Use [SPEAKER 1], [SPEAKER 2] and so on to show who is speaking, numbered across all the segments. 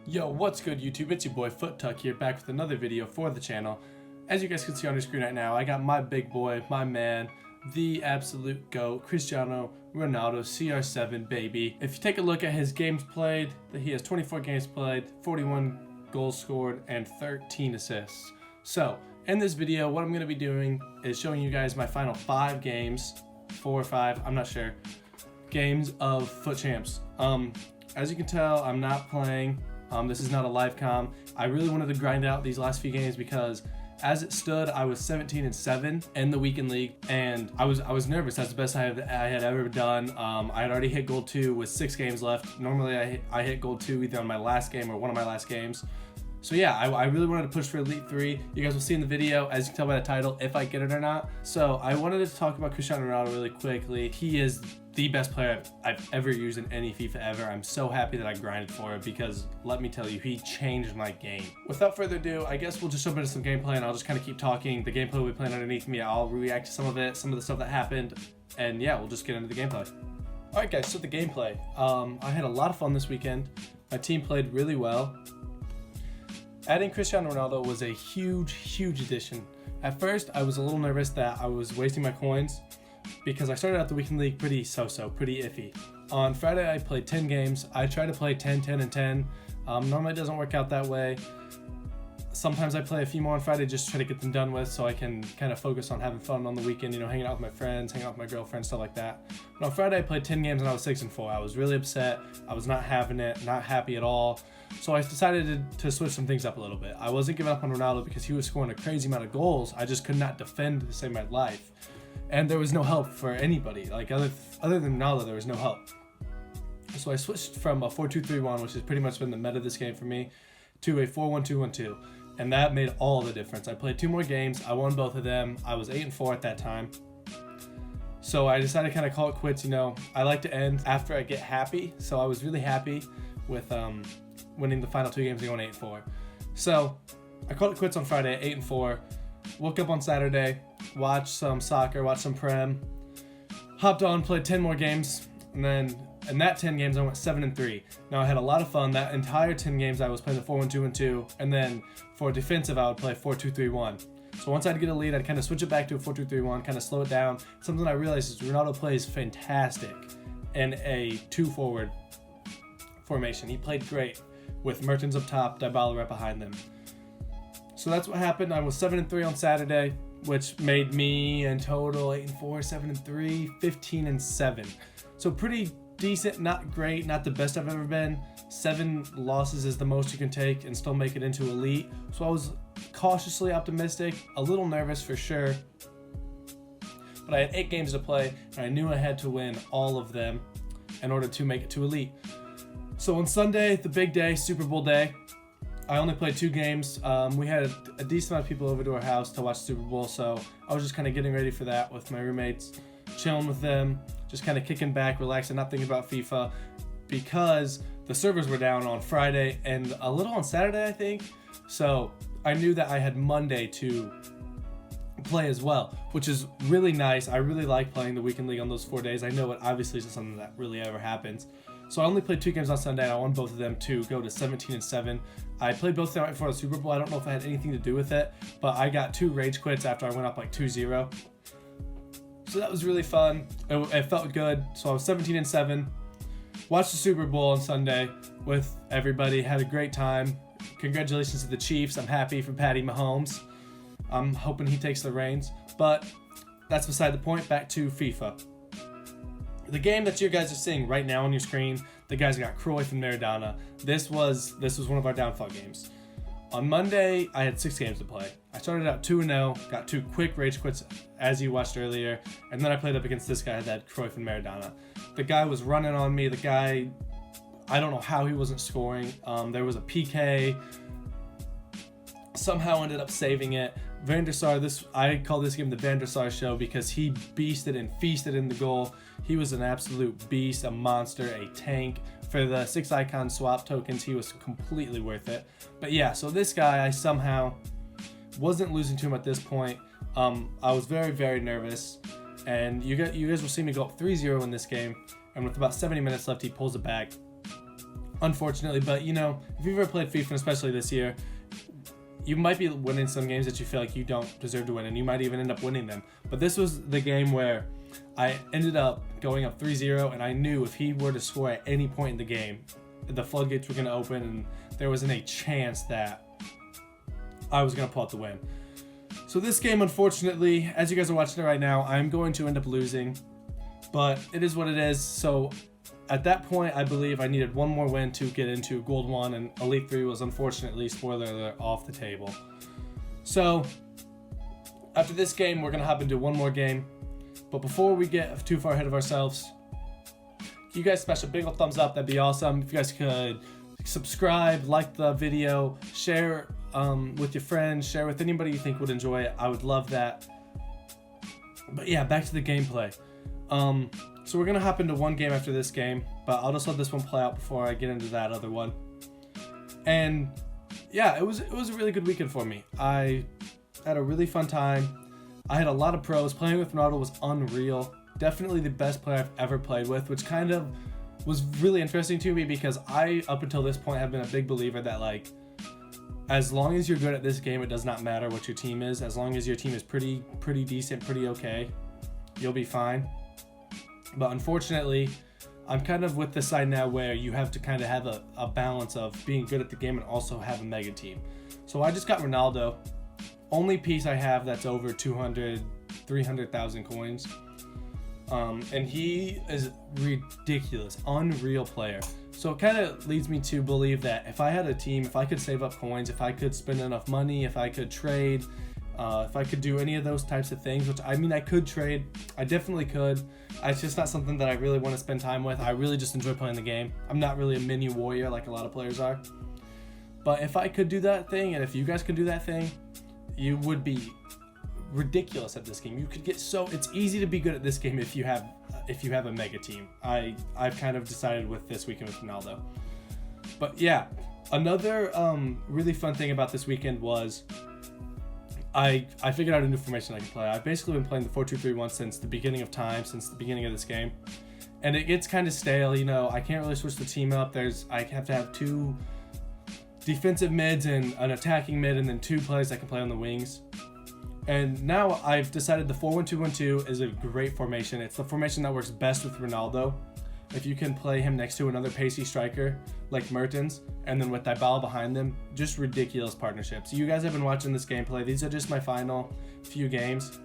[SPEAKER 1] Yo, what's good YouTube? It's your boy FootTuck here, back with another video for the channel. As you guys can see on your screen right now, I got my big boy, my man, the absolute GOAT, Cristiano Ronaldo, CR7 baby. If you take a look at his games played, he has 24 games played, 41 goals scored, and 13 assists. So, in this video, what I'm going to be doing is showing you guys my final 5 games, 4 or 5, I'm not sure, games of Foot Champs. As you can tell, I'm not playing. This is not a live com. I really wanted to grind out these last few games because as it stood, I was 17-7 in the weekend league, and I was nervous. That's the best I had ever done. I had already hit gold 2 with 6 games left. Normally I hit gold 2 either on my last game or one of my last games. So yeah, I really wanted to push for Elite 3. You guys will see in the video, as you can tell by the title, if I get it or not. So I wanted to talk about Cristiano Ronaldo really quickly. He is the best player I've ever used in any FIFA ever. I'm so happy that I grinded for it because, let me tell you, he changed my game. Without further ado, I guess we'll just jump into some gameplay and I'll just kind of keep talking. The gameplay will be playing underneath me. I'll react to some of it, some of the stuff that happened, and yeah, we'll just get into the gameplay. Alright guys, so the gameplay. I had a lot of fun this weekend. My team played really well. Adding Cristiano Ronaldo was a huge addition. At first, I was a little nervous that I was wasting my coins because I started out the weekend league pretty so-so, pretty iffy. On Friday, I played 10 games. I try to play 10, 10, and 10. Normally, it doesn't work out that way. Sometimes I play a few more on Friday just to try to get them done with so I can kind of focus on having fun on the weekend, you know, hanging out with my friends, hanging out with my girlfriend, stuff like that. But on Friday, I played 10 games and I was 6-4. I was really upset. I was not having it, not happy at all. So I decided to switch some things up a little bit. I wasn't giving up on Ronaldo because he was scoring a crazy amount of goals. I just could not defend to save my life. And there was no help for anybody. Like other than Ronaldo, there was no help. So I switched from a 4-2-3-1, which has pretty much been the meta of this game for me, to a 4-1-2-1-2. And that made all the difference. I played 2 more games. I won both of them. I was 8-4 at that time. So I decided to kind of call it quits. You know, I like to end after I get happy. So I was really happy with winning the final 2 games and going 8-4. So I called it quits on Friday at 8-4. Woke up on Saturday, watched some soccer, watched some Prem, hopped on, played 10 more games, and then in that 10 games I went 7-3. Now I had a lot of fun. That entire 10 games I was playing the 4-1-2-1-2, and then for defensive I would play 4-2-3-1. So once I'd get a lead, I'd kind of switch it back to a 4-2-3-1, kind of slow it down. Something I realized is Ronaldo plays fantastic in a 2-forward formation. He played great with Mertens up top, Dybala right behind them. So that's what happened. I was 7-3 on Saturday, which made me in total 8-4, 7-3, 15-7. So pretty decent, not great, not the best I've ever been. 7 losses is the most you can take and still make it into Elite. So I was cautiously optimistic, a little nervous for sure. But I had 8 games to play, and I knew I had to win all of them in order to make it to Elite. So on Sunday, the big day, Super Bowl day, I only played 2 games. We had a decent amount of people over to our house to watch the Super Bowl, so I was just kind of getting ready for that with my roommates, chilling with them, just kind of kicking back, relaxing, not thinking about FIFA, because the servers were down on Friday and a little on Saturday, I think. So I knew that I had Monday to play as well, which is really nice. I really like playing the weekend league on those 4 days. I know it obviously isn't something that really ever happens. So I only played 2 games on Sunday, and I won both of them to go to 17-7. I played both of them right before the Super Bowl. I don't know if I had anything to do with it, but I got 2 rage quits after I went up like 2-0. So that was really fun. It felt good. So I was 17-7. Watched the Super Bowl on Sunday with everybody. Had a great time. Congratulations to the Chiefs. I'm happy for Patty Mahomes. I'm hoping he takes the reins. But that's beside the point. Back to FIFA. The game that you guys are seeing right now on your screen, the guys got Cruyff and Maradona. This was one of our downfall games. On Monday, I had 6 games to play. I started out 2-0, got 2 quick rage quits, as you watched earlier, and then I played up against this guy that had Cruyff and Maradona. The guy was running on me. The guy, I don't know how he wasn't scoring. There was a PK. Somehow ended up saving it. Van der Sar, I call this game the Van der Sar show because he beasted and feasted in the goal. He was an absolute beast, a monster, a tank. For the 6 icon swap tokens, he was completely worth it. But yeah, so this guy, I somehow wasn't losing to him at this point. I was very nervous, and you guys will see me go up 3-0 in this game. And with about 70 minutes left, he pulls it back. unfortunately. But, you know, if you've ever played FIFA, especially this year, you might be winning some games that you feel like you don't deserve to win, and you might even end up winning them. But this was the game where I ended up going up 3-0, and I knew if he were to score at any point in the game, the floodgates were going to open, and there wasn't a chance that I was going to pull out the win. So this game, unfortunately, as you guys are watching it right now, I'm going to end up losing, but it is what it is. So at that point, I believe I needed one more win to get into Gold 1, and Elite 3 was unfortunately, spoiler alert, off the table. So after this game, we're going to hop into one more game. But before we get too far ahead of ourselves, you guys smash a big old thumbs up. That'd be awesome. If you guys could subscribe, like the video, share with your friends, share with anybody you think would enjoy it. I would love that. But yeah, back to the gameplay. So we're gonna hop into one game after this game, but I'll just let this one play out before I get into that other one. And yeah, it was a really good weekend for me. I had a really fun time. I had a lot of pros. Playing with Ronaldo was unreal. Definitely the best player I've ever played with, which kind of was really interesting to me because I, up until this point, have been a big believer that, like, as long as you're good at this game, it does not matter what your team is. As long as your team is pretty decent, pretty okay, you'll be fine. But unfortunately, I'm kind of with the side now where you have to kind of have a balance of being good at the game and also have a mega team. So I just got Ronaldo. Only piece I have that's over 300,000 coins. And he is ridiculous, unreal player. So it kind of leads me to believe that if I had a team, if I could save up coins, if I could spend enough money, if I could trade, if I could do any of those types of things, which I mean, I could trade, I definitely could. It's just not something that I really want to spend time with. I really just enjoy playing the game. I'm not really a mini warrior like a lot of players are. But if I could do that thing, and if you guys could do that thing, you would be ridiculous at this game. You could get so, it's easy to be good at this game if you have a mega team. I've kind of decided with this weekend with Ronaldo. But yeah, another really fun thing about this weekend was I figured out a new formation I can play. I've basically been playing the 4-2-3-1 since the beginning of time, since the beginning of this game. And it gets kind of stale, you know, I can't really switch the team up. I have to have two defensive mids and an attacking mid, and then two players I can play on the wings. And now I've decided the 4-1-2-1-2 is a great formation. It's the formation that works best with Ronaldo. If you can play him next to another pacey striker like Mertens, and then with Dybala behind them, just ridiculous partnerships. You guys have been watching this gameplay. These are just my final few games.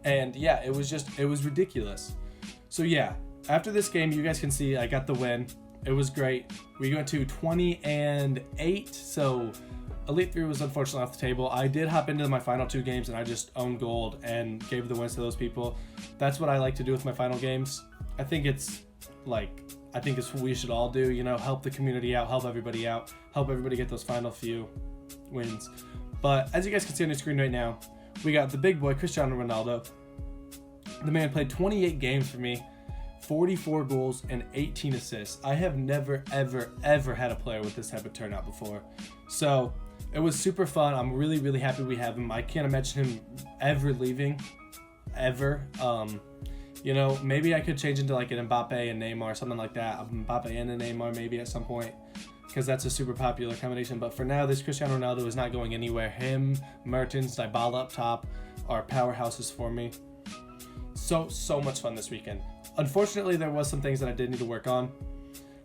[SPEAKER 1] And yeah, it was ridiculous. So yeah, after this game, you guys can see I got the win. It was great. We went to 20-8, so Elite 3 was unfortunately off the table. I did hop into my final two games and I just owned gold and gave the wins to those people. That's what I like to do with my final games. I think it's what we should all do, you know, help the community out, help everybody get those final few wins. But as you guys can see on the screen right now, we got the big boy, Cristiano Ronaldo. The man played 28 games for me, 44 goals and 18 assists. I have never, ever had a player with this type of turnout before. So it was super fun. I'm really, really happy we have him. I can't imagine him ever leaving, ever. You know, maybe I could change into like an Mbappe and Neymar, something like that. Mbappe and a Neymar maybe at some point, because that's a super popular combination. But for now, this Cristiano Ronaldo is not going anywhere. Him, Mertens, Dybala up top are powerhouses for me. So much fun this weekend. Unfortunately, there was some things that I did need to work on.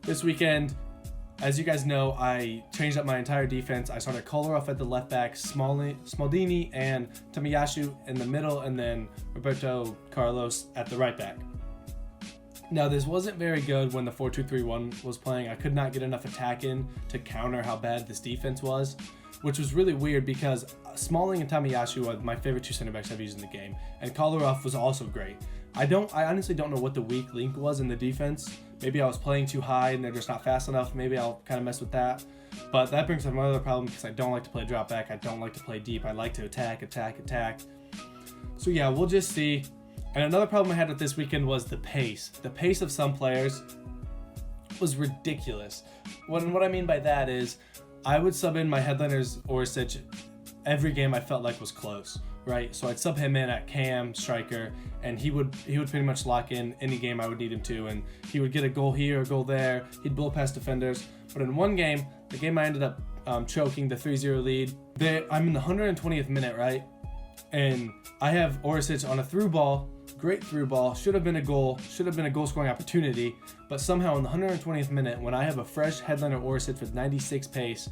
[SPEAKER 1] This weekend, as you guys know, I changed up my entire defense. I started Kolarov at the left back, Smaldini and Tomiyasu in the middle, and then Roberto Carlos at the right back. Now, this wasn't very good when the 4-2-3-1 was playing. I could not get enough attack in to counter how bad this defense was, which was really weird because Smalling and Tomiyasu are my favorite two center backs I've used in the game, and Kolarov was also great. I honestly don't know what the weak link was in the defense. Maybe I was playing too high and they're just not fast enough. Maybe I'll kind of mess with that. But that brings up another problem because I don't like to play drop back. I don't like to play deep. I like to attack. So yeah, we'll just see. And another problem I had with this weekend was the pace. The pace of some players was ridiculous. What I mean by that is I would sub in my headliners Orsic every game I felt like was close. right? So I'd sub him in at cam striker, and he would pretty much lock in any game I would need him to, and he would get a goal here, a goal there. He'd blow past defenders. But in one game, the game I ended up choking, the 3-0 lead, I'm in the 120th minute, right? And I have Orisic on a through ball, great through ball, should have been a goal scoring opportunity, but somehow in the 120th minute, when I have a fresh headliner Orisic with 96 pace,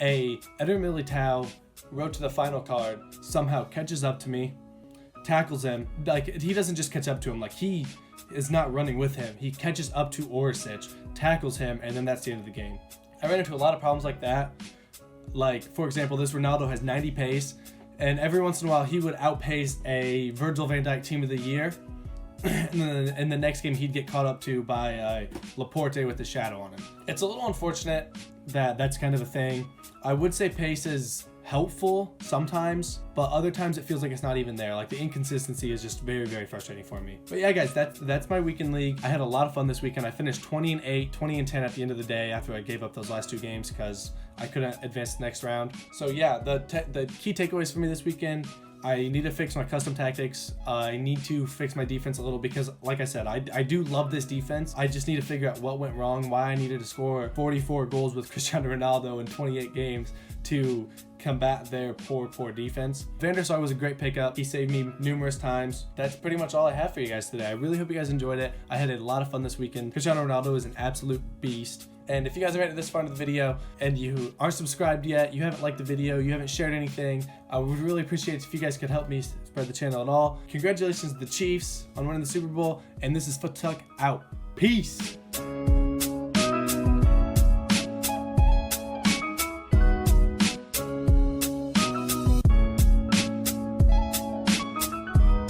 [SPEAKER 1] a Eder Militao road to the final card somehow catches up to me, tackles him. Like, he doesn't just catch up to him, like, he is not running with him. He catches up to Orisic, tackles him, and then that's the end of the game. I ran into a lot of problems like that. Like, for example, this Ronaldo has 90 pace, and every once in a while he would outpace a Virgil van Dijk team of the year. And then in the next game he'd get caught up to by Laporte with the shadow on him. It's a little unfortunate that that's kind of a thing. I would say pace is helpful sometimes, but other times it feels like it's not even there. Like, the inconsistency is just very, very frustrating for me. But yeah, guys, that's my weekend league. I had a lot of fun this weekend. I finished 20-8, 20-10 at the end of the day after I gave up those last two games because I couldn't advance the next round. So yeah, the key takeaways for me this weekend: I need to fix my custom tactics. I need to fix my defense a little because, like I said, I do love this defense. I just need to figure out what went wrong, why I needed to score 44 goals with Cristiano Ronaldo in 28 games to combat their poor defense. Van der Sar was a great pickup. He saved me numerous times. That's pretty much all I have for you guys today. I really hope you guys enjoyed it. I had a lot of fun this weekend. Cristiano Ronaldo is an absolute beast. And if you guys have made it this far into the video and you aren't subscribed yet, you haven't liked the video, you haven't shared anything, I would really appreciate it if you guys could help me spread the channel at all. Congratulations to the Chiefs on winning the Super Bowl, and this is Foot Tuck out. Peace!